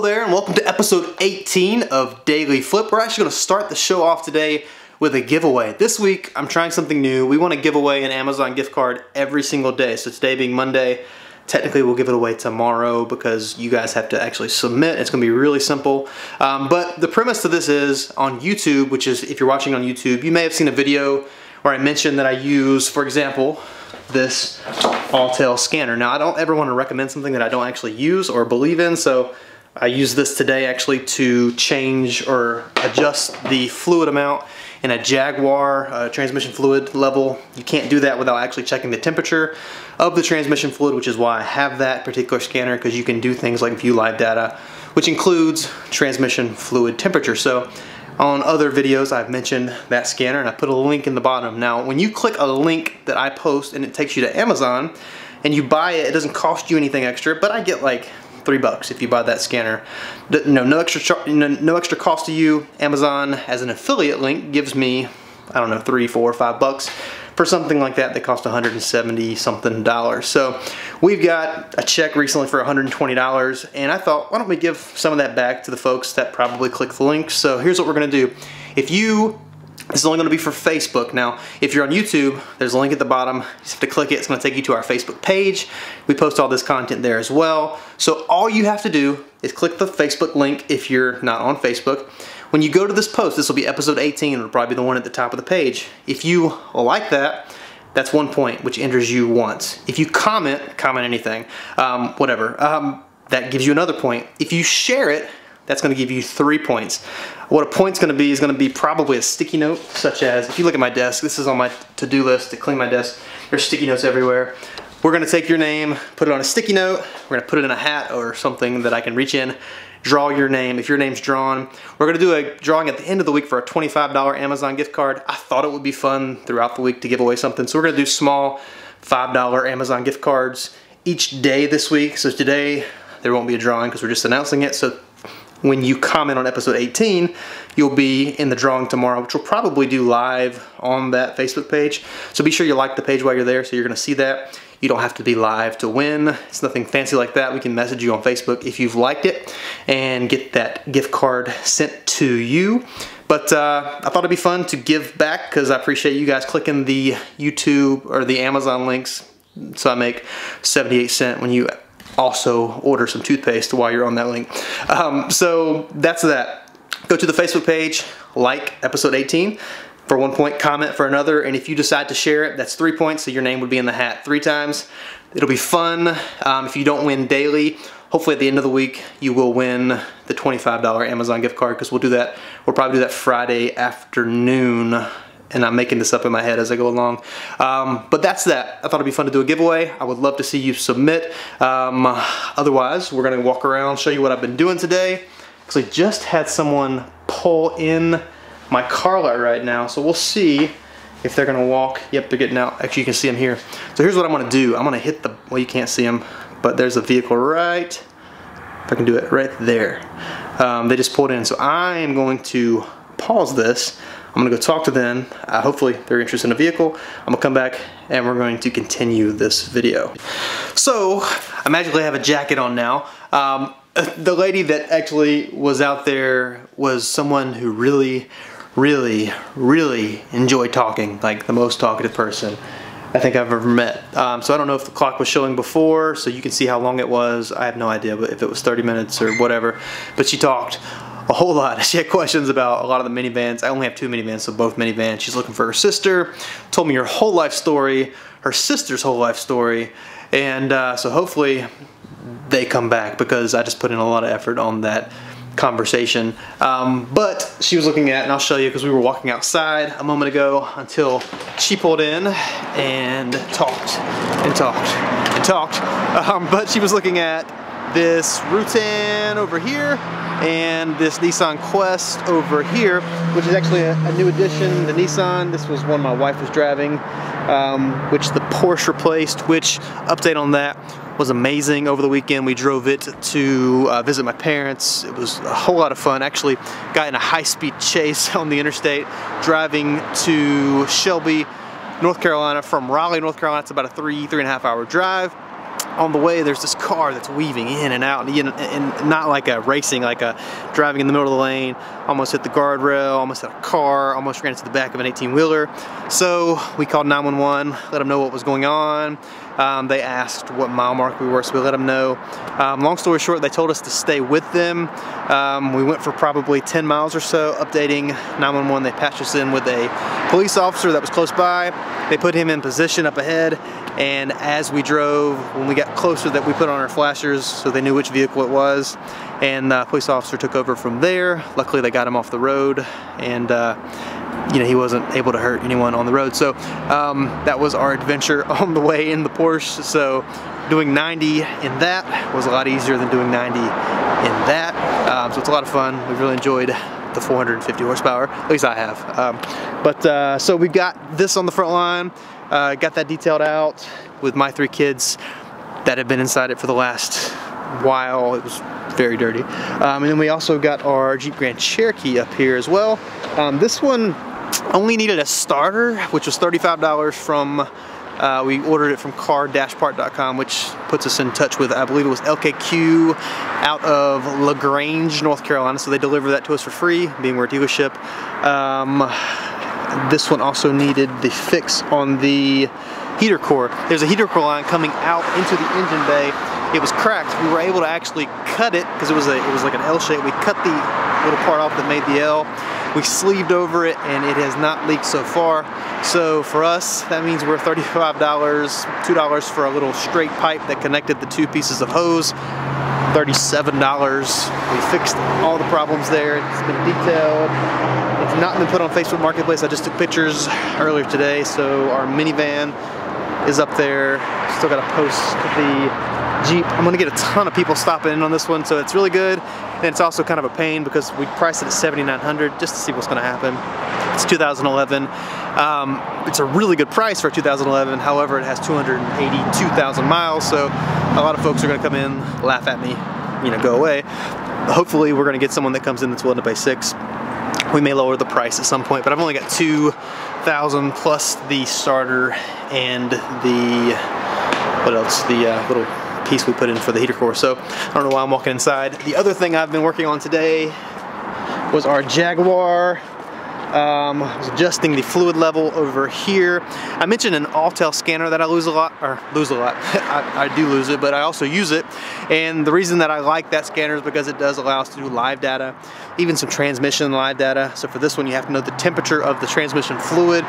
Hello there and welcome to episode 18 of Daily Flip. We're actually going to start the show off today with a giveaway. This week I'm trying something new. We want to give away an Amazon gift card every single day. So today being Monday, technically we'll give it away tomorrow because you guys have to actually submit. It's going to be really simple. But the premise to this is on YouTube, which is if you're watching on YouTube, you may have seen a video where I mentioned that I use, for example, this all-tail scanner. Now I don't ever want to recommend something that I don't actually use or believe in, so I use this today actually to change or adjust the fluid amount in a Jaguar transmission fluid level. You can't do that without actually checking the temperature of the transmission fluid, which is why I have that particular scanner, because you can do things like view live data, which includes transmission fluid temperature. So on other videos I've mentioned that scanner and I put a link in the bottom. Now when you click a link that I post and it takes you to Amazon and you buy it, it doesn't cost you anything extra, but I get like $3 if you buy that scanner. No extra cost to you. Amazon as an affiliate link gives me, I don't know, $3, $4, $5 for something like that that cost $170 something. So we've got a check recently for $120 and I thought, why don't we give some of that back to the folks that probably click the link. So here's what we're gonna do. This is only going to be for Facebook. Now, if you're on YouTube, there's a link at the bottom. You just have to click it. It's going to take you to our Facebook page. We post all this content there as well. So all you have to do is click the Facebook link if you're not on Facebook. When you go to this post, this will be episode 18. It'll probably be the one at the top of the page. If you like that, that's 1 point, which enters you once. If you comment anything, whatever, that gives you another point. If you share it, that's going to give you 3 points. What a point's going to be probably a sticky note, such as, if you look at my desk, this is on my to-do list to clean my desk. There's sticky notes everywhere. We're going to take your name, put it on a sticky note, we're going to put it in a hat or something that I can reach in, draw your name. If your name's drawn, we're going to do a drawing at the end of the week for a $25 Amazon gift card. I thought it would be fun throughout the week to give away something, so we're going to do small $5 Amazon gift cards each day this week. So today there won't be a drawing because we're just announcing it. So when you comment on episode 18, you'll be in the drawing tomorrow, which we'll probably do live on that Facebook page. So be sure you like the page while you're there, so you're gonna see that. You don't have to be live to win. It's nothing fancy like that. We can message you on Facebook if you've liked it and get that gift card sent to you. But I thought it'd be fun to give back because I appreciate you guys clicking the YouTube or the Amazon links. So I make 78 cents when you also order some toothpaste while you're on that link. So that's that. Go to the Facebook page, like episode 18 for 1 point, comment for another, and if you decide to share it, that's 3 points, so your name would be in the hat 3 times. It'll be fun. If you don't win daily, hopefully at the end of the week you will win the $25 Amazon gift card, because we'll do that. We'll probably do that Friday afternoon. And I'm making this up in my head as I go along. But that's that. I thought it'd be fun to do a giveaway. I would love to see you submit. Otherwise, we're gonna walk around, show you what I've been doing today. Because I just had someone pull in my car lot right now. So we'll see if they're gonna walk. Yep, they're getting out. Actually, you can see them here. So here's what I'm gonna do. I'm gonna hit the, well, you can't see them, but there's a vehicle right, if I can do it, right there. They just pulled in. So I am going to pause this. I'm gonna go talk to them. Hopefully they're interested in a vehicle. I'm gonna come back and we're going to continue this video. So I magically have a jacket on now. The lady that actually was out there was someone who really enjoyed talking, like the most talkative person I think I've ever met. So I don't know if the clock was showing before, so you can see how long it was. I have no idea if it was 30 minutes or whatever, but she talked a whole lot. She had questions about a lot of the minivans. I only have 2 minivans, so both minivans. She's looking for her sister, told me her whole life story, her sister's whole life story, and so hopefully they come back because I just put in a lot of effort on that conversation. But she was looking at, and I'll show you because we were walking outside a moment ago until she pulled in and talked and talked and talked. But she was looking at this Rutan over here and this Nissan Quest over here, which is actually a new addition to Nissan. This was one my wife was driving, which the Porsche replaced, which, update on that, was amazing. Over the weekend we drove it to visit my parents. It was a whole lot of fun. Actually got in a high-speed chase on the interstate driving to Shelby, North Carolina from Raleigh, North Carolina. It's about a 3.5 hour drive. on the way, there's this car that's weaving in and out, and not like a racing, like a driving in the middle of the lane, almost hit the guardrail, almost hit a car, almost ran into the back of an 18-wheeler. So we called 911, let them know what was going on. They asked what mile mark we were, so we let them know. Long story short, they told us to stay with them. We went for probably 10 miles or so, updating 911. They patched us in with a police officer that was close by. They put him in position up ahead, and as we drove, when we got closer, that we put on our flashers so they knew which vehicle it was, and the police officer took over from there. Luckily they got him off the road, and you know, he wasn't able to hurt anyone on the road. So that was our adventure on the way in the Porsche. So doing 90 in that was a lot easier than doing 90 in that. So it's a lot of fun. We really enjoyed the 450 horsepower, at least I have. So we got this on the front line, got that detailed out with my 3 kids that have been inside it for the last while. It was very dirty. And then we also got our Jeep Grand Cherokee up here as well. This one only needed a starter, which was $35 from, we ordered it from car-part.com, which puts us in touch with, I believe it was LKQ out of LaGrange, North Carolina. So they deliver that to us for free, being we're a dealership. This one also needed the fix on the heater core. There's a heater core line coming out into the engine bay. It was cracked. We were able to actually cut it because it was like an L shape. We cut the little part off that made the L. We sleeved over it, and it has not leaked so far. So for us, that means we're $35, $2 for a little straight pipe that connected the 2 pieces of hose. $37. We fixed all the problems there. It's been detailed. It's not been put on Facebook Marketplace. I just took pictures earlier today. So our minivan is up there. Still got to post the Jeep. I'm gonna get a ton of people stopping in on this one, so it's really good. And it's also kind of a pain because we priced it at $7,900 just to see what's gonna happen. It's 2011. It's a really good price for 2011. However, it has 282,000 miles, so a lot of folks are gonna come in, laugh at me, you know, go away. Hopefully, we're gonna get someone that comes in that's willing to pay $6,000. We may lower the price at some point, but I've only got 2,000 plus the starter and the, what else? The little piece we put in for the heater core. So I don't know why I'm walking inside. The other thing I've been working on today was our Jaguar. I was adjusting the fluid level over here. I mentioned an Autel scanner that I lose a lot, I do lose it, but I also use it. And the reason that I like that scanner is because it does allow us to do live data, even some transmission live data. So for this one, you have to know the temperature of the transmission fluid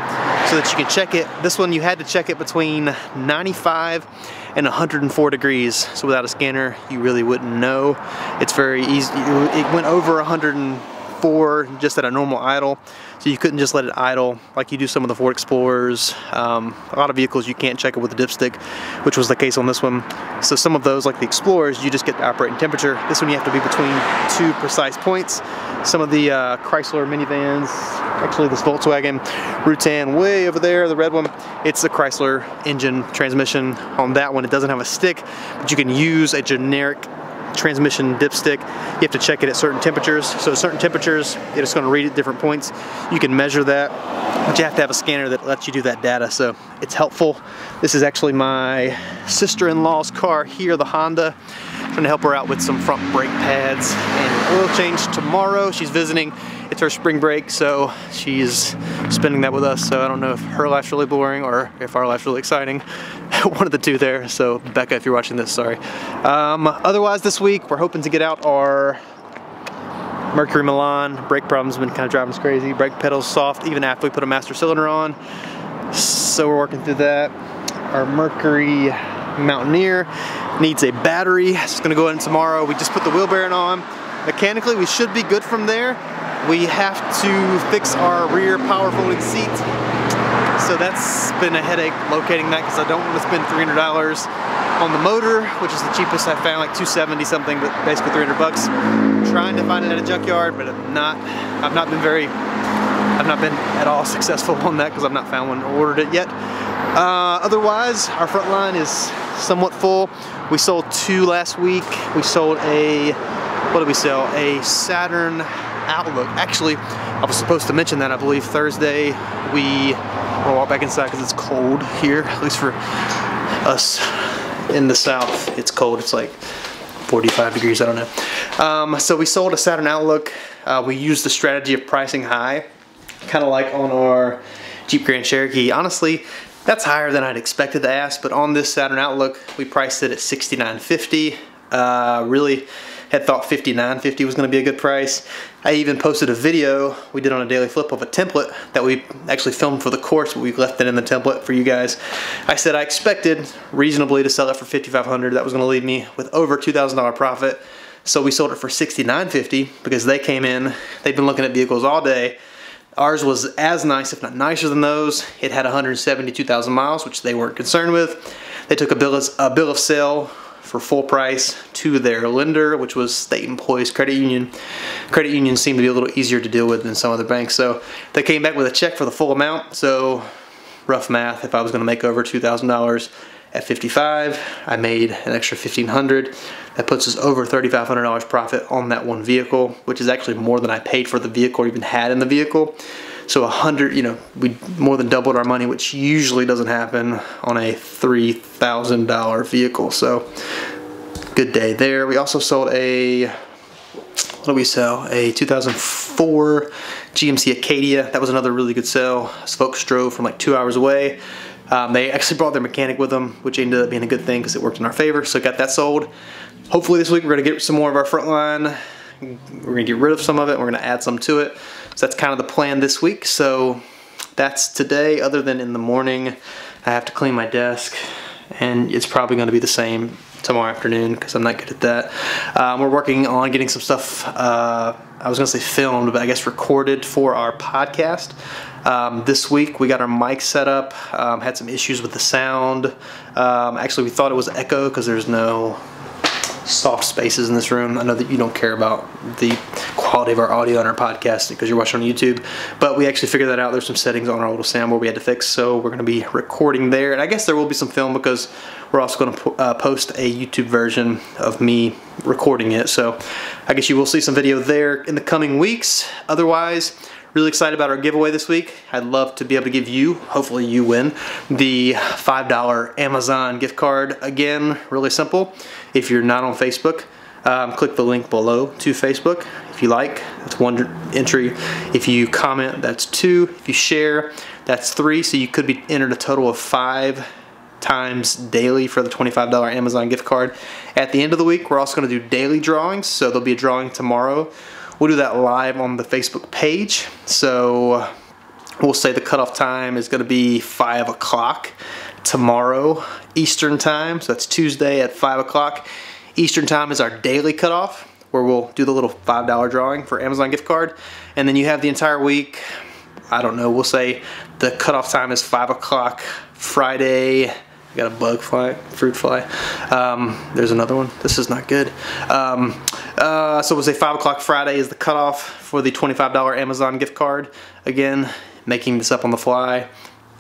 so that you can check it. This one, you had to check it between 95 and 104 degrees. So without a scanner, you really wouldn't know. It's very easy. It went over 104 just at a normal idle. So you couldn't just let it idle like you do some of the Ford Explorers. A lot of vehicles you can't check it with a dipstick, which was the case on this one. So some of those, like the Explorers, you just get the operating temperature. This one you have to be between 2 precise points. Some of the Chrysler minivans, actually this Volkswagen Rutan way over there, the red one, it's the Chrysler engine transmission. On that one, it doesn't have a stick, but you can use a generic transmission dipstick. You have to check it at certain temperatures. So at certain temperatures, it's going to read at different points. You can measure that, but you have to have a scanner that lets you do that data. So it's helpful. This is actually my sister-in-law's car here, the Honda. I'm trying to help her out with some front brake pads and oil change tomorrow. She's visiting. It's her spring break, so she's spending that with us. So I don't know if her life's really boring or if our life's really exciting. One of the two there. So Becca, if you're watching this, sorry. Otherwise this week, we're hoping to get out our Mercury Milan. Brake problems have been kind of driving us crazy. Brake pedals soft even after we put a master cylinder on. So we're working through that. Our Mercury Mountaineer needs a battery. It's gonna go in tomorrow. We just put the wheel bearing on. Mechanically, we should be good from there. We have to fix our rear power folding seat. So that's been a headache locating that because I don't want to spend $300 on the motor, which is the cheapest I found, like $270 something, but basically 300 bucks. I'm trying to find it at a junkyard, but I've not been at all successful on that because I've not found one or ordered it yet. Otherwise, our front line is somewhat full. We sold 2 last week. We sold a, what did we sell? A Saturn Outlook. Actually, I was supposed to mention that, I believe, Thursday. We'll walk back inside because it's cold here, at least for us in the south, it's cold. It's like 45 degrees, I don't know. So we sold a Saturn Outlook. We used the strategy of pricing high, kind of like on our Jeep Grand Cherokee. Honestly, that's higher than I'd expected to ask, but on this Saturn Outlook, we priced it at $69.50. Really had thought $59.50 was going to be a good price. I even posted a video we did on a daily flip of a template that we actually filmed for the course, but we left it in the template for you guys. I said I expected reasonably to sell it for $5,500. That was going to leave me with over $2,000 profit. So we sold it for $69.50 because they came in, they've been looking at vehicles all day. Ours was as nice, if not nicer than those. It had 172,000 miles, which they weren't concerned with. They took a bill of sale for full price to their lender, which was State Employees Credit Union. Credit unions seem to be a little easier to deal with than some other banks. So they came back with a check for the full amount. So rough math, if I was going to make over $2,000 at 55, I made an extra $1,500. That puts us over $3,500 profit on that one vehicle, which is actually more than I paid for the vehicle or even had in the vehicle. So we more than doubled our money, which usually doesn't happen on a $3,000 vehicle. So good day there. We also sold a, what did we sell? A 2004 GMC Acadia. That was another really good sale. Folks drove from like 2 hours away. They actually brought their mechanic with them, which ended up being a good thing because it worked in our favor. So got that sold. Hopefully this week we're going to get some more of our front line. We're going to get rid of some of it. We're going to add some to it. So that's kind of the plan this week. So that's today, other than in the morning I have to clean my desk, and it's probably going to be the same tomorrow afternoon because I'm not good at that. We're working on getting some stuff, I was going to say filmed, but I guess recorded for our podcast. This week we got our mic set up, had some issues with the sound. Actually, we thought it was echo because there's no soft spaces in this room. I know that you don't care about the quality of our audio on our podcast because you're watching on YouTube, but we actually figured that out. There's some settings on our little soundboard we had to fix, so we're going to be recording there. And I guess there will be some film because we're also going to post a YouTube version of me recording it. So I guess you will see some video there in the coming weeks. Otherwise, really excited about our giveaway this week. I'd love to be able to give you, hopefully you win, the $5 Amazon gift card. Again, really simple. If you're not on Facebook, click the link below to Facebook. If you like, that's 1 entry. If you comment, that's 2. If you share, that's 3. So you could be entered a total of 5 times daily for the $25 Amazon gift card. At the end of the week, we're also going to do daily drawings. So there'll be a drawing tomorrow. We'll do that live on the Facebook page. So we'll say the cutoff time is going to be 5 o'clock tomorrow Eastern time. So that's Tuesday at 5 o'clock. Eastern time is our daily cutoff, where we'll do the little $5 drawing for Amazon gift card. And then you have the entire week. I don't know, we'll say the cutoff time is 5 o'clock Friday. I got a bug fly, fruit fly. There's another one. This is not good. So we'll say 5 o'clock Friday is the cutoff for the $25 Amazon gift card. Again, making this up on the fly.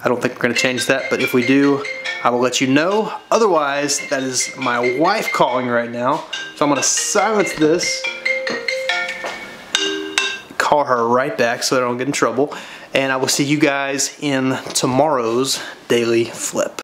I don't think we're going to change that, but if we do, I will let you know. Otherwise, that is my wife calling right now. So I'm going to silence this, call her right back so I don't get in trouble, and I will see you guys in tomorrow's Daily Flip.